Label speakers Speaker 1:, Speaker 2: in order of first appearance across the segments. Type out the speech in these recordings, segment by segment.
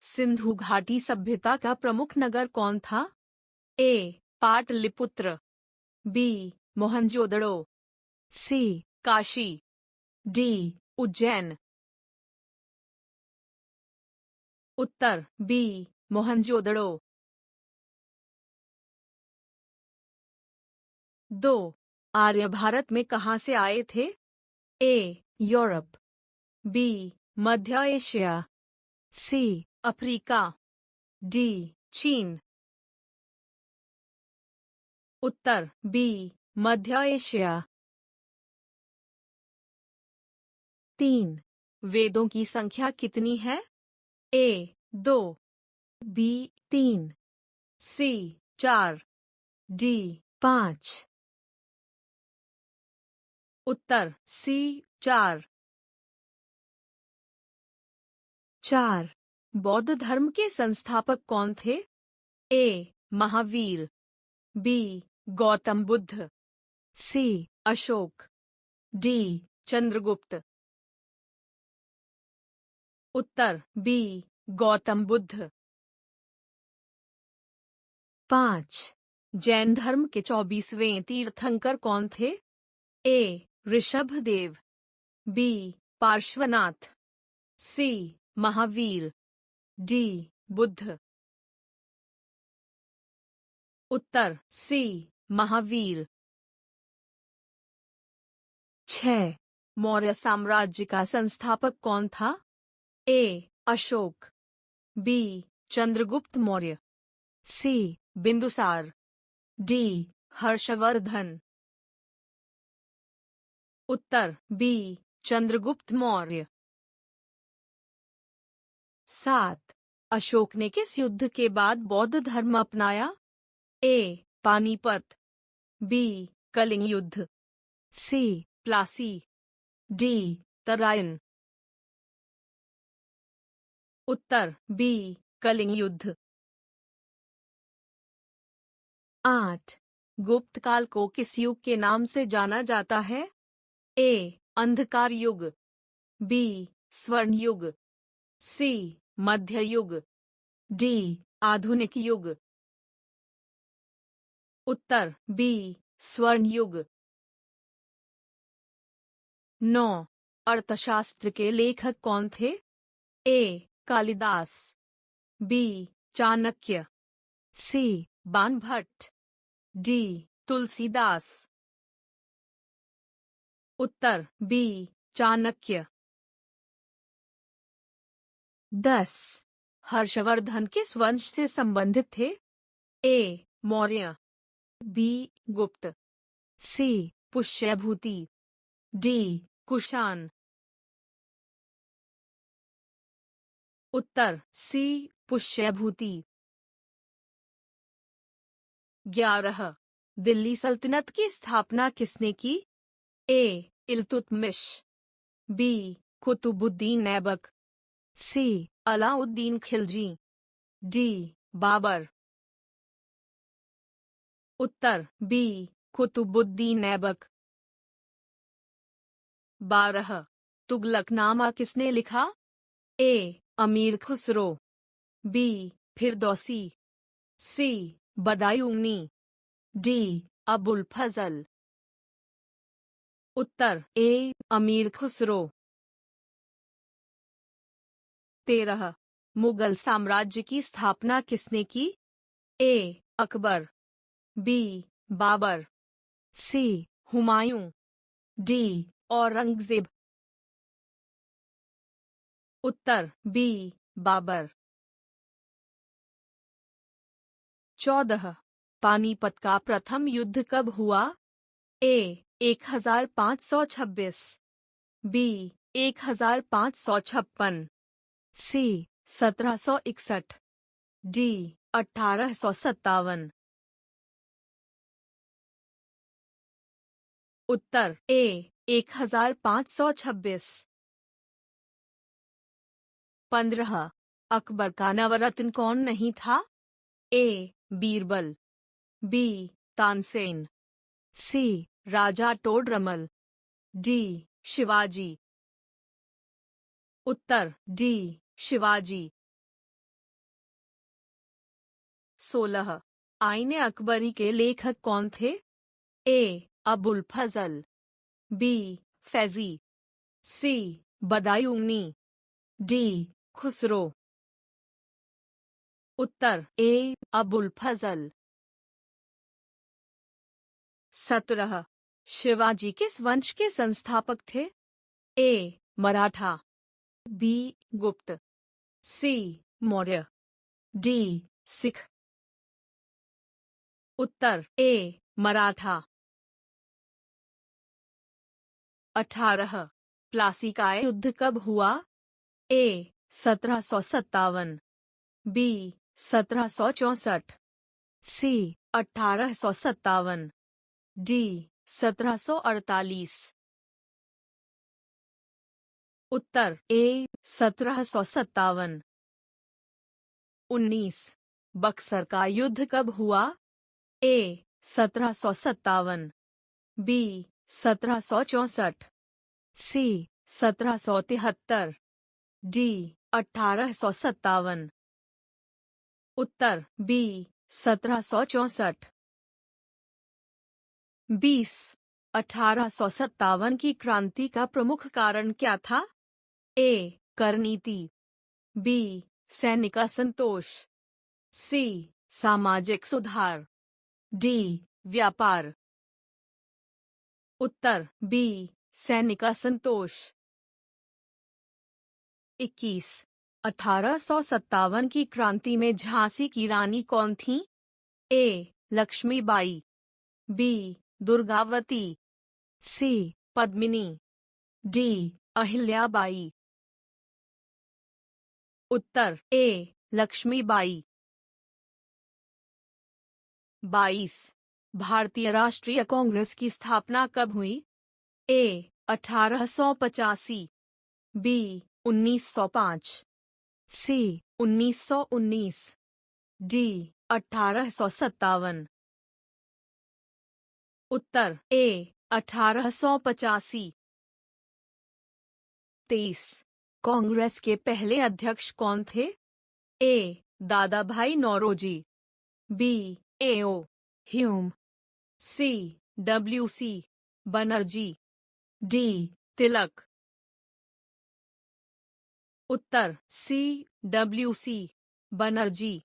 Speaker 1: सिंधु घाटी सभ्यता का प्रमुख नगर कौन था? A. Pataliputra, B. Mohenjodaro, C. Kashi, D. Ujjain. उत्तर बी. मोहनजोदड़ो। 2. आर्य भारत में कहाँ से आए थे? ए. Europe, B. मध्य एशिया, सी. Africa, D. चीन। उत्तर बी. मध्य एशिया। 3. वेदों की संख्या कितनी है? ए. 2, बी. 3, सी. 4, डी. 5। उत्तर सी. 4। 4. बौद्ध धर्म के संस्थापक कौन थे? A. Mahavir, B. Gautam Buddha, C. Ashok, D. Chandragupta. Uttar B. Gautam Buddha. 5. Jain धर्म के 24वें तीर्थंकर कौन थे? ए. ऋषभदेव, बी. पार्श्वनाथ, सी. महावीर, डी. बुद्ध। उत्तर सी. महावीर। 6. मौर्य साम्राज्य का संस्थापक कौन था? ए. अशोक, बी. चंद्रगुप्त मौर्य, सी. बिंदुसार, डी. हर्षवर्धन। उत्तर बी. चंद्रगुप्त मौर्य। 7. अशोक ने किस युद्ध के बाद बौद्ध धर्म अपनाया? ए. पानीपत, बी. कलिंग युद्ध, सी. प्लासी, डी. तराइन। उत्तर बी. कलिंग युद्ध। 8. गुप्त काल को किस युग के नाम से जाना जाता है? ए. अंधकार युग, बी. स्वर्ण युग, सी. मध्य युग, डी. आधुनिक युग। उत्तर बी. स्वर्ण युग। 9. अर्थशास्त्र के लेखक कौन थे? ए. कालिदास, बी. चाणक्य, सी. बाणभट्ट, डी. तुलसीदास। उत्तर बी. चाणक्य। 10. हर्षवर्धन किस वंश से संबंधित थे? ए. मौर्य, बी. गुप्त, सी. पुष्यभूति, डी. कुषाण। उत्तर सी. पुष्यभूति। 11. दिल्ली सल्तनत की स्थापना किसने की? ए. इल्तुतमिश, बी. कुतुबुद्दीन ऐबक, सी. अलाउद्दीन खिलजी, डी. बाबर। उत्तर बी. कुतुबुद्दीन ऐबक। 12. तुगलकनामा किसने लिखा? ए. अमीर खुसरो, बी. फिरदौसी, सी. बदायूनी, डी. अबुल फजल। उत्तर ए. अमीर खुसरो। 13. मुगल साम्राज्य की स्थापना किसने की? ए. अकबर, बी. बाबर, सी. हुमायूं, डी. औरंगजेब। उत्तर बी. बाबर। 14. पानीपत का प्रथम युद्ध कब हुआ? ए. 1526, बी. 1556, सी. 1761, डी. 1857। उत्तर ए. 1526। 15. अकबर का नवरत्न कौन नहीं था? ए. बीरबल, बी. तानसेन, सी. राजा टोडरमल, डी. शिवाजी। उत्तर डी. शिवाजी। 16। आईने अकबरी के लेखक कौन थे? ए. अबुल फजल, बी. फैजी, सी. बदायूनी, डी. खुसरो। उत्तर ए. अबुल फजल। 17। शिवाजी किस वंश के संस्थापक थे? ए. मराठा, बी. गुप्त, सी. मौर्य, डी. सिख। उत्तर ए. मराठा। 18। प्लासी का युद्ध कब हुआ? ए. 1757, बी. 1764, सी. 1857, डी. 1748। उत्तर ए. 1757। 19। बक्सर का युद्ध कब हुआ? ए. 1757, बी. 1764, सी. 1773, डी. 1857। उत्तर बी. 1764। 20। 1857 की क्रांति का प्रमुख कारण क्या था? ए. कर नीति, बी. सैनिक असंतोष, सी. सामाजिक सुधार, डी. व्यापार। उत्तर बी. सैनिक असंतोष। 21। 1857 की क्रांति में झांसी की रानी कौन थी? A. Lakshmibai, B. Durgavati, C. Padmini, D. Ahilyabai. उत्तर ए. लक्ष्मीबाई। 22। भारतीय राष्ट्रीय कांग्रेस की स्थापना कब हुई? ए. 1885, बी. 1905, सी. 1919, डी. 1857। उत्तर ए. 1885। 23। कांग्रेस के पहले अध्यक्ष कौन थे? A. Dada Bhai Naoroji, B. A O Hume, C. W C Banerjee, D. Tilak. उत्तर सी. डब्ल्यूसी बनर्जी।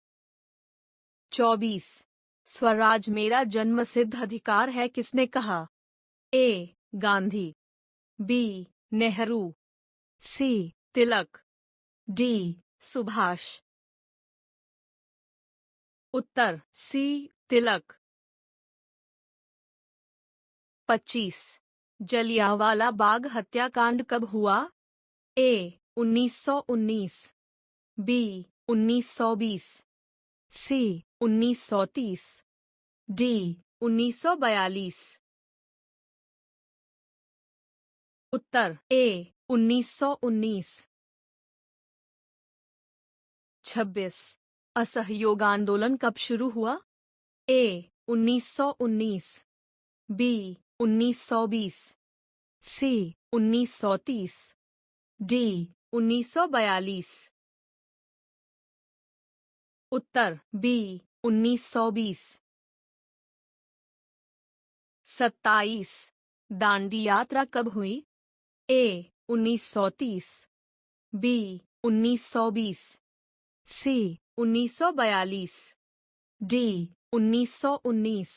Speaker 1: 24। स्वराज मेरा जन्मसिद्ध अधिकार है किसने कहा? A. Gandhi, B. Nehru, C. Tilak, D. Subhash. उत्तर सी. तिलक। 25। जलियांवाला बाग हत्याकांड कब हुआ? ए. 1919, बी. 1920, सी. 1930, डी. 1942। उत्तर ए. 1919। 26। असहयोग आंदोलन कब शुरू हुआ? ए. 1919, बी. 1920, सी. 1930, डी. 1942। उत्तर बी. 1920। 27। दांडी यात्रा कब हुई? ए. 1930, बी. 1920, सी. 1942, डी. 1919।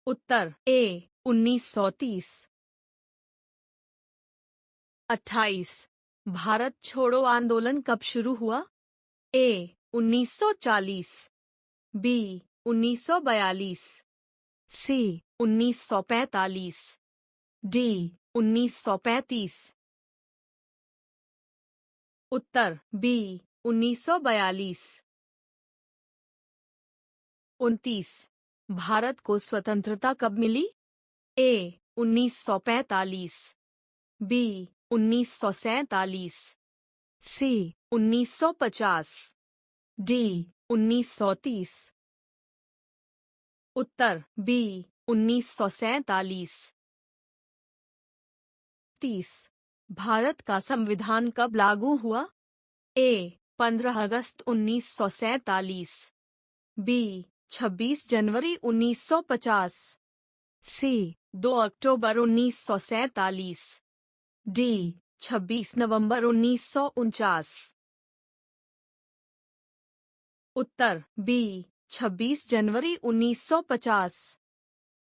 Speaker 1: उत्तर ए. 1930। 28। भारत छोड़ो आंदोलन कब शुरू हुआ? ए. 1940, बी. 1942, सी. 1945, डी. 1935। उत्तर बी. 1942। 29। भारत को स्वतंत्रता कब मिली? ए. 1945, बी. 1947, सी. 1950, डी. 1930। उत्तर बी. 1947। 30। भारत का संविधान कब लागू हुआ? ए. 15 अगस्त 1947, बी 26 जनवरी 1950, सी 2 अक्टूबर 1947, डी 26 नवंबर 1949। उत्तर बी 26 जनवरी 1950।